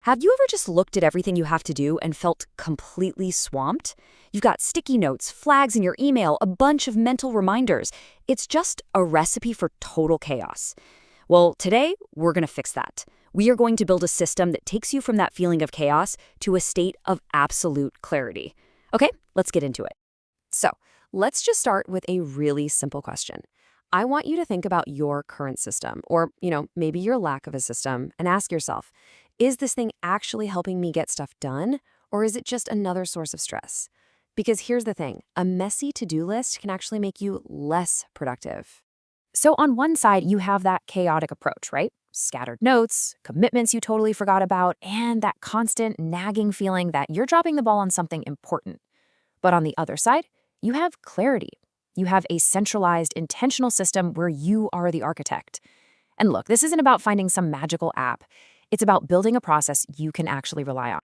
Have you ever just looked at everything you have to do and felt completely swamped? You've got sticky notes, flags in your email, a bunch of mental reminders. It's just a recipe for total chaos. Well, today, we're going to fix that. We are going to build a system that takes you from that feeling of chaos to a state of absolute clarity. Okay, let's get into it. So, let's just start with a really simple question. I want you to think about your current system, or, maybe your lack of a system, and ask yourself, is this thing actually helping me get stuff done, or is it just another source of stress? Because here's the thing, a messy to-do list can actually make you less productive. So on one side, you have that chaotic approach, right? Scattered notes, commitments you totally forgot about, and that constant nagging feeling that you're dropping the ball on something important. But on the other side, you have clarity. You have a centralized, intentional system where you are the architect. And look, this isn't about finding some magical app. It's about building a process you can actually rely on.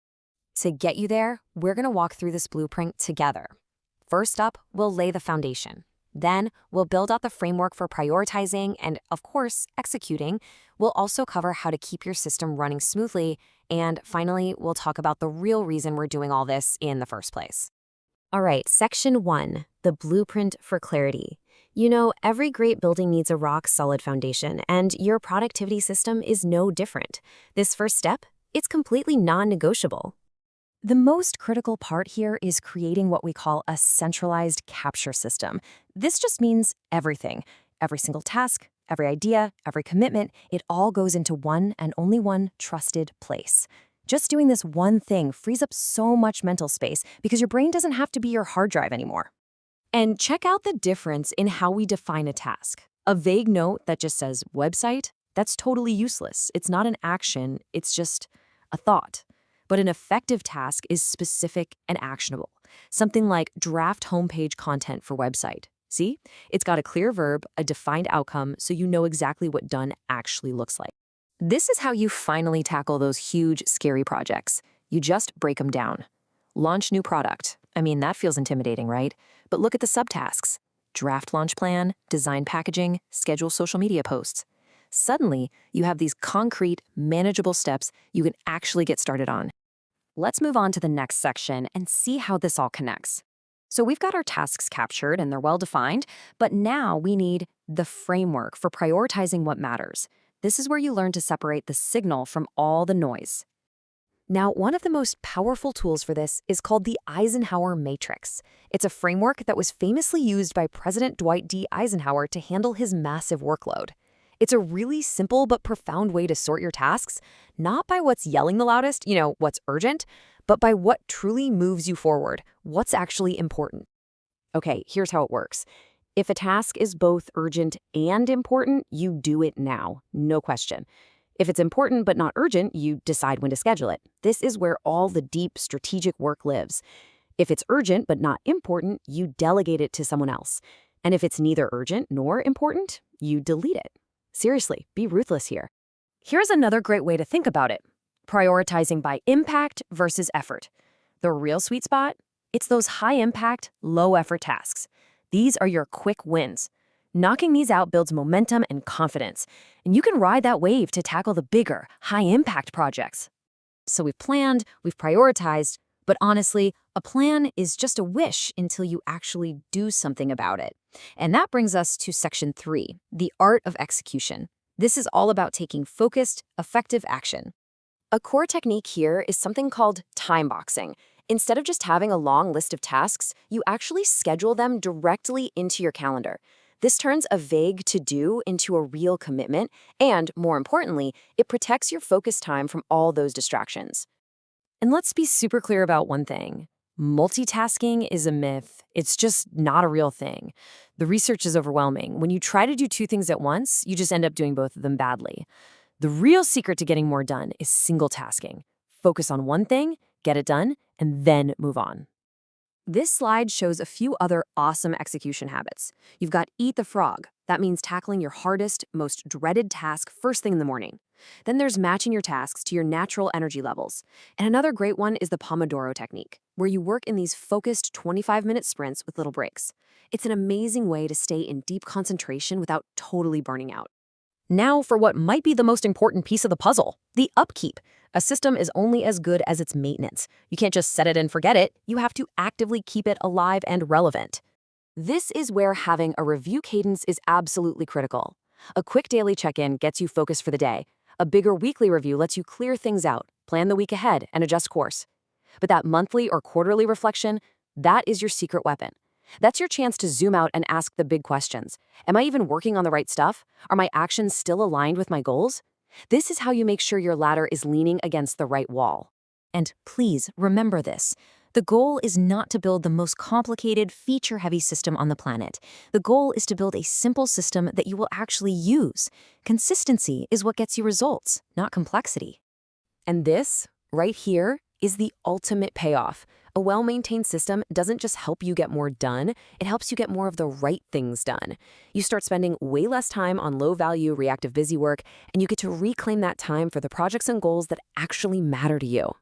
To get you there, we're going to walk through this blueprint together. First up, we'll lay the foundation. Then, we'll build out the framework for prioritizing and, of course, executing. We'll also cover how to keep your system running smoothly. And finally, we'll talk about the real reason we're doing all this in the first place. All right, section 1, the blueprint for clarity. You know, every great building needs a rock-solid foundation, and your productivity system is no different. This first step, it's completely non-negotiable. The most critical part here is creating what we call a centralized capture system. This just means everything. Every single task, every idea, every commitment, it all goes into one and only one trusted place. Just doing this one thing frees up so much mental space because your brain doesn't have to be your hard drive anymore. And check out the difference in how we define a task. A vague note that just says website, that's totally useless. It's not an action, it's just a thought. But an effective task is specific and actionable. Something like draft homepage content for website. See? It's got a clear verb, a defined outcome, so you know exactly what done actually looks like. This is how you finally tackle those huge, scary projects. You just break them down. Launch new product. I mean, that feels intimidating, right? But look at the subtasks. Draft launch plan, design packaging, schedule social media posts. Suddenly, you have these concrete, manageable steps you can actually get started on. Let's move on to the next section and see how this all connects. So we've got our tasks captured and they're well-defined, but now we need the framework for prioritizing what matters. This is where you learn to separate the signal from all the noise. Now, one of the most powerful tools for this is called the Eisenhower Matrix. It's a framework that was famously used by President Dwight D. Eisenhower to handle his massive workload. It's a really simple but profound way to sort your tasks, not by what's yelling the loudest, what's urgent, but by what truly moves you forward, what's actually important. Okay, here's how it works. If a task is both urgent and important, you do it now, no question. If it's important but not urgent, you decide when to schedule it. This is where all the deep strategic work lives. If it's urgent but not important, you delegate it to someone else. And if it's neither urgent nor important, you delete it. Seriously, be ruthless here. Here's another great way to think about it. Prioritizing by impact versus effort. The real sweet spot? It's those high-impact, low-effort tasks. These are your quick wins. Knocking these out builds momentum and confidence, and you can ride that wave to tackle the bigger, high-impact projects. So we've planned, we've prioritized, but honestly, a plan is just a wish until you actually do something about it. And that brings us to section 3, the art of execution. This is all about taking focused, effective action. A core technique here is something called time boxing. Instead of just having a long list of tasks, you actually schedule them directly into your calendar. This turns a vague to-do into a real commitment, and more importantly, it protects your focus time from all those distractions. And let's be super clear about one thing. Multitasking is a myth. It's just not a real thing. The research is overwhelming. When you try to do two things at once, you just end up doing both of them badly. The real secret to getting more done is single tasking. Focus on one thing, get it done, and then move on. This slide shows a few other awesome execution habits. You've got eat the frog. That means tackling your hardest, most dreaded task first thing in the morning. Then there's matching your tasks to your natural energy levels. And another great one is the Pomodoro technique, where you work in these focused 25-minute sprints with little breaks. It's an amazing way to stay in deep concentration without totally burning out. Now for what might be the most important piece of the puzzle, the upkeep. A system is only as good as its maintenance. You can't just set it and forget it. You have to actively keep it alive and relevant. This is where having a review cadence is absolutely critical. A quick daily check-in gets you focused for the day. A bigger weekly review lets you clear things out, plan the week ahead, and adjust course. But that monthly or quarterly reflection, that is your secret weapon. That's your chance to zoom out and ask the big questions. Am I even working on the right stuff? Are my actions still aligned with my goals? This is how you make sure your ladder is leaning against the right wall. And please remember this. The goal is not to build the most complicated, feature-heavy system on the planet. The goal is to build a simple system that you will actually use. Consistency is what gets you results, not complexity. And this, right here, is the ultimate payoff. A well-maintained system doesn't just help you get more done, it helps you get more of the right things done. You start spending way less time on low-value, reactive busy work, and you get to reclaim that time for the projects and goals that actually matter to you.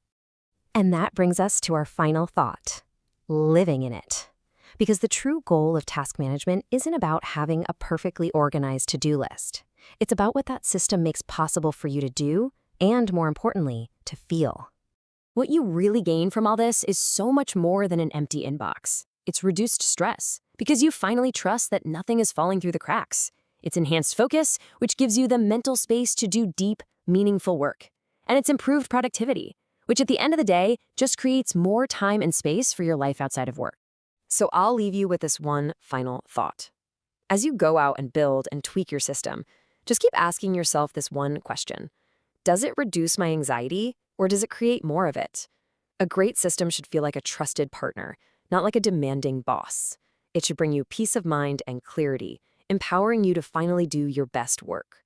And that brings us to our final thought, living in it. Because the true goal of task management isn't about having a perfectly organized to-do list. It's about what that system makes possible for you to do, and more importantly, to feel. What you really gain from all this is so much more than an empty inbox. It's reduced stress, because you finally trust that nothing is falling through the cracks. It's enhanced focus, which gives you the mental space to do deep, meaningful work. And it's improved productivity, which at the end of the day just creates more time and space for your life outside of work. So I'll leave you with this one final thought. As you go out and build and tweak your system, just keep asking yourself this one question. Does it reduce my anxiety, or does it create more of it? A great system should feel like a trusted partner, not like a demanding boss. It should bring you peace of mind and clarity, empowering you to finally do your best work.